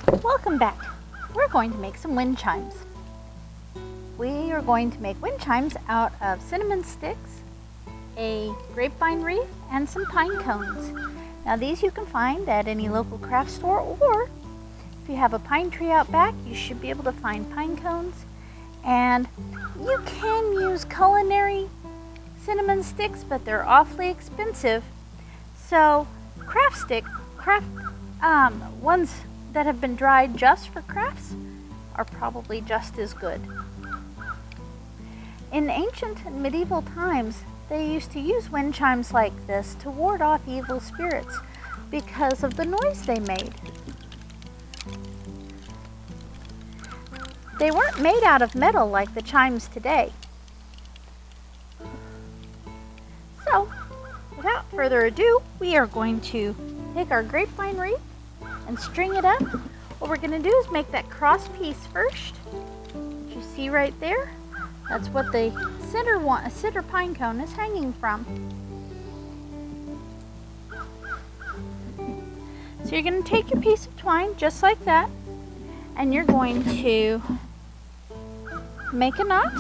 Welcome back. We're going to make some wind chimes. We are going to make wind chimes out of cinnamon sticks, a grapevine wreath, and some pine cones. Now these you can find at any local craft store, or if you have a pine tree out back, you should be able to find pine cones. And you can use culinary cinnamon sticks, but they're awfully expensive. So ones that have been dried just for crafts are probably just as good. In ancient and medieval times, they used to use wind chimes like this to ward off evil spirits because of the noise they made. They weren't made out of metal like the chimes today. So, without further ado, we are going to take our grapevine wreath and string it up. What we're going to do is make that cross piece first. Which you see right there? That's what the center pine cone is hanging from. So you're going to take your piece of twine just like that, and you're going to make a knot.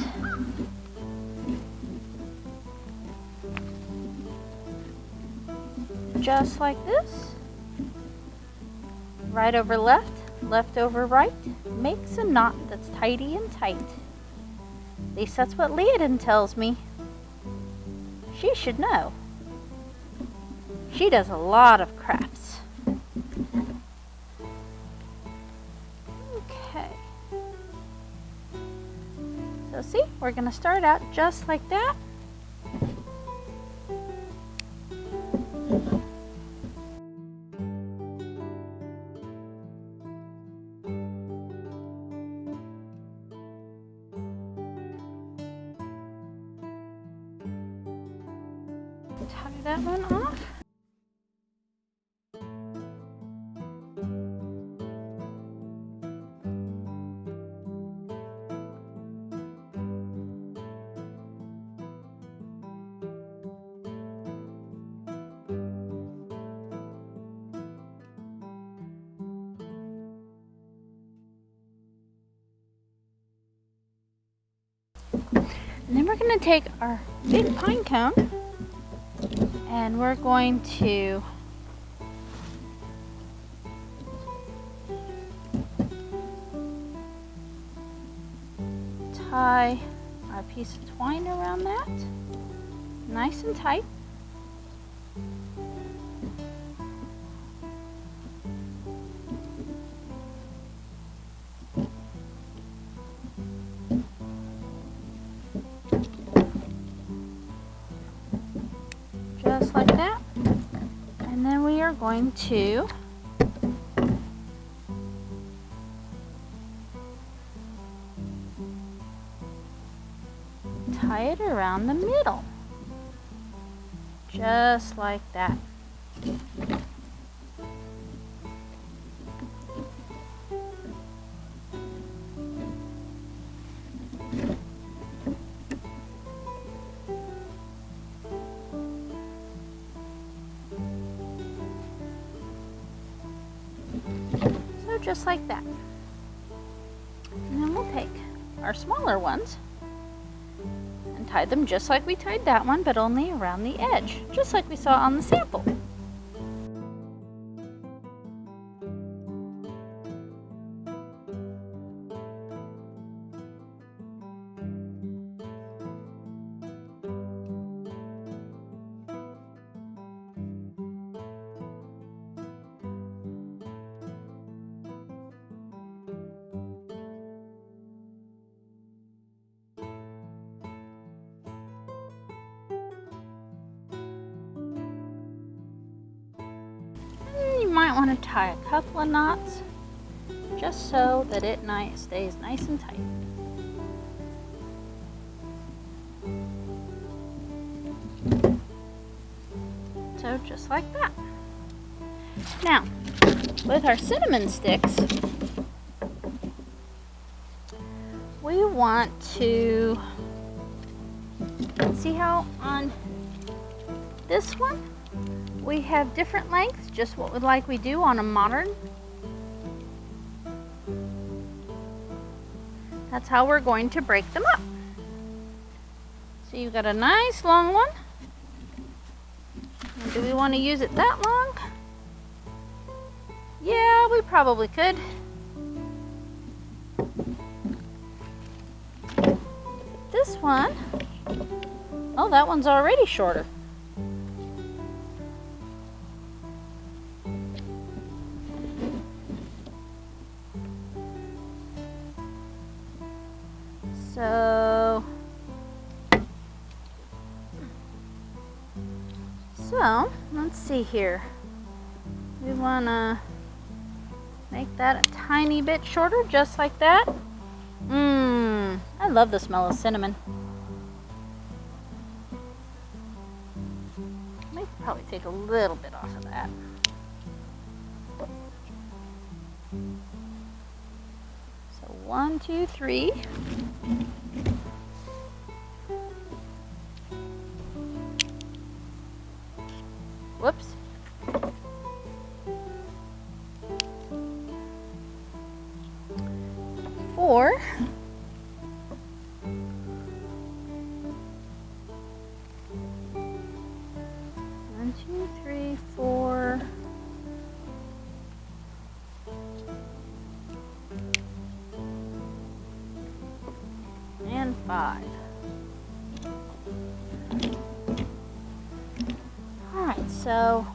Just like this. Right over left, left over right, makes a knot that's tidy and tight. At least that's what Liadan tells me. She should know. She does a lot of crafts. Okay. So see, we're going to start out just like that. Tie that one off. And then we're going to take our big pine cone and we're going to tie our piece of twine around that, nice and tight. Just like that. And then we are going to tie it around the middle. Just like that. Just like that. And then we'll take our smaller ones and tie them just like we tied that one, but only around the edge, just like we saw on the sample. You might want to tie a couple of knots just so that it stays nice and tight. So just like that. Now, with our cinnamon sticks, we want to see how on this one we have different lengths, just like we do on a modern That's how we're going to break them up. So you've got a nice long one. And do we want to use it that long? Yeah, we probably could. This one, oh, that one's already shorter. So let's see here. We want to make that a tiny bit shorter, just like that. I love the smell of cinnamon. I might probably take a little bit off of that. So 1, 2, 3. Whoops. 4. 1, 2, 3, 4. And 5. All right, so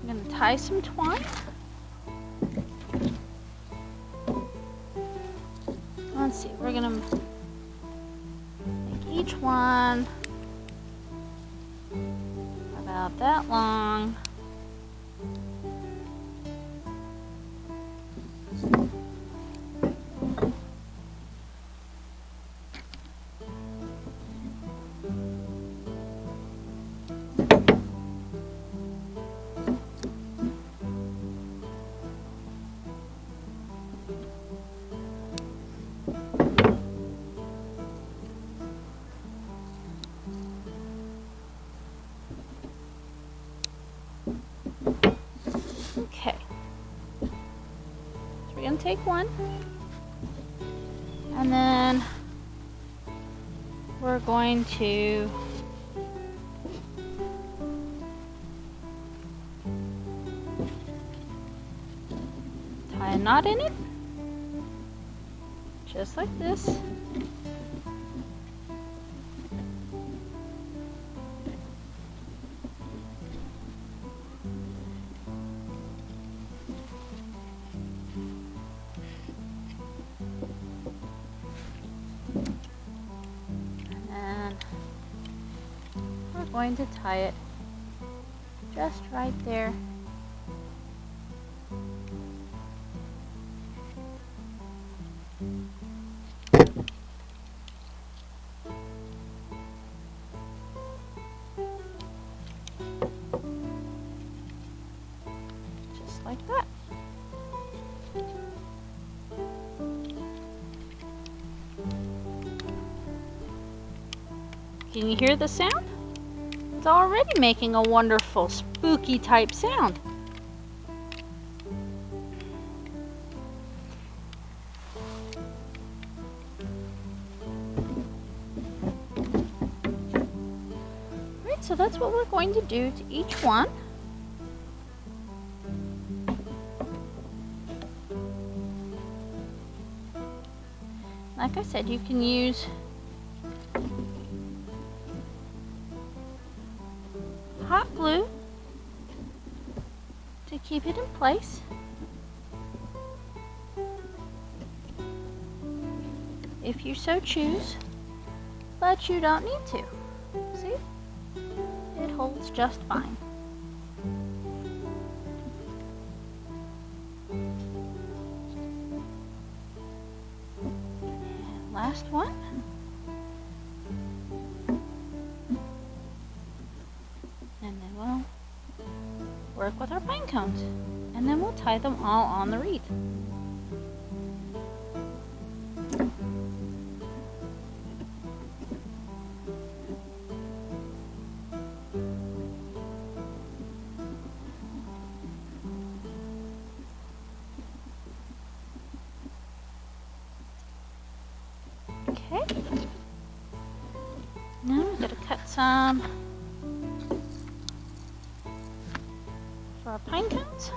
I'm going to tie some twine. Let's see, we're going to make each one about that long. Okay, so we're going to take one, and then we're going to tie a knot in it, just like this. Going to tie it just right there. Just like that. Can you hear the sound? It's already making a wonderful spooky type sound. Alright, so that's what we're going to do to each one. Like I said, you can use hot glue to keep it in place. If you so choose, but you don't need to. See? It holds just fine. And last one. And then we'll work with our pine cones, and then we'll tie them all on the wreath. Okay. Now we're going to cut some for our pine cones.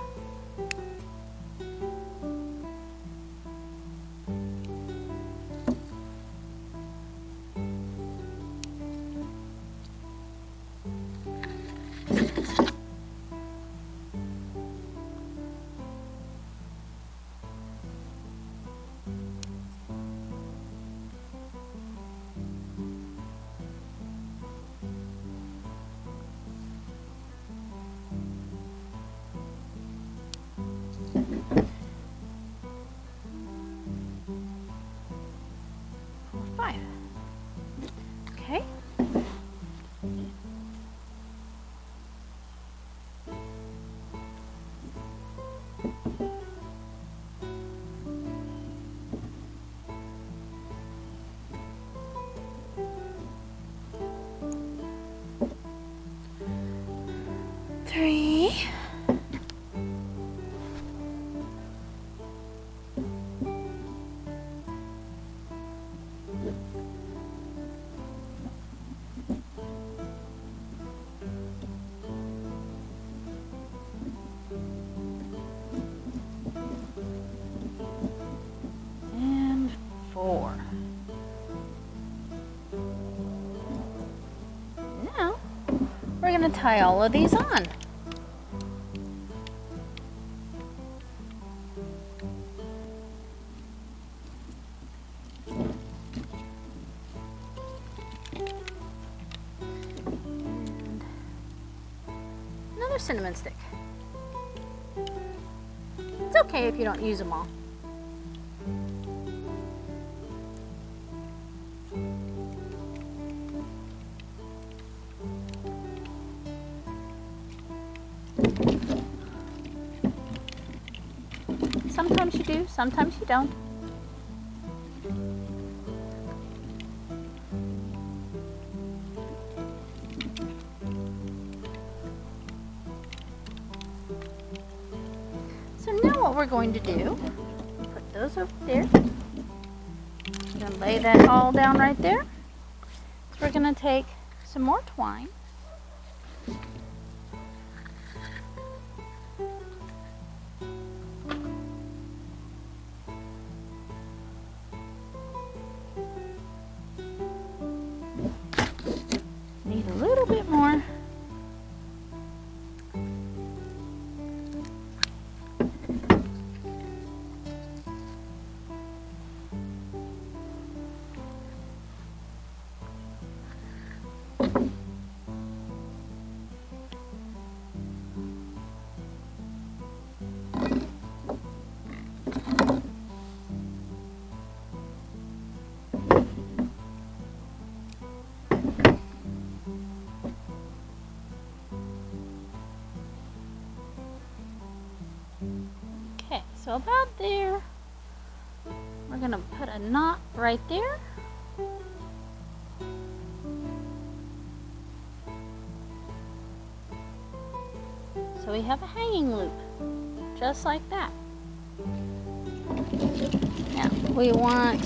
Okay. Three. And 4. Now, we're going to tie all of these on. And another cinnamon stick. It's okay if you don't use them all. Sometimes you do, sometimes you don't. So now what we're going to do, put those over there. I'm going to lay that all down right there. So we're going to take some more twine. Need a little bit more. Okay, so about there, we're going to put a knot right there. So we have a hanging loop, just like that. Now we want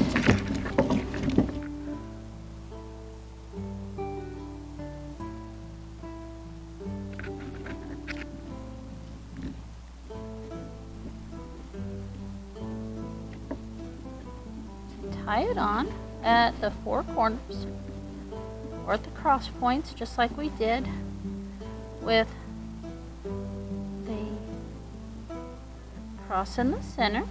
tie it on at the 4 corners or at the cross points, just like we did with the cross in the center.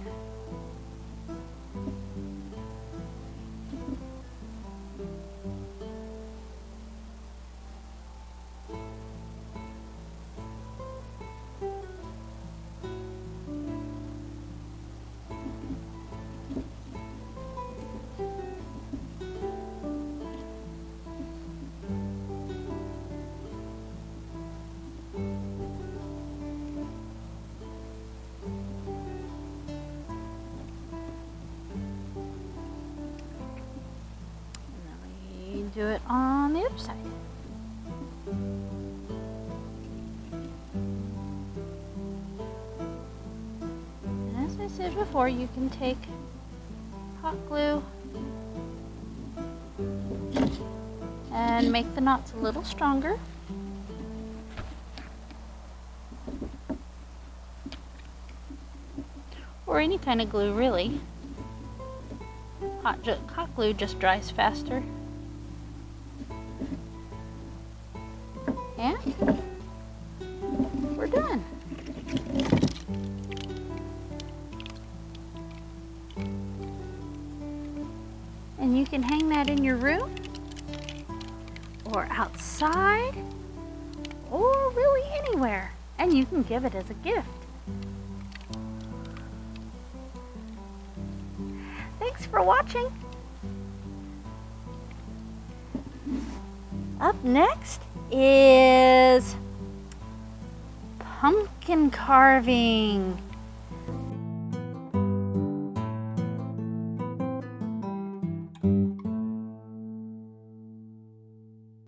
Do it on the other side. And as I said before, you can take hot glue and make the knots a little stronger. Or any kind of glue, really. Hot glue just dries faster. And we're done. And you can hang that in your room, or outside, or really anywhere. And you can give it as a gift. Thanks for watching. Up next is pumpkin carving.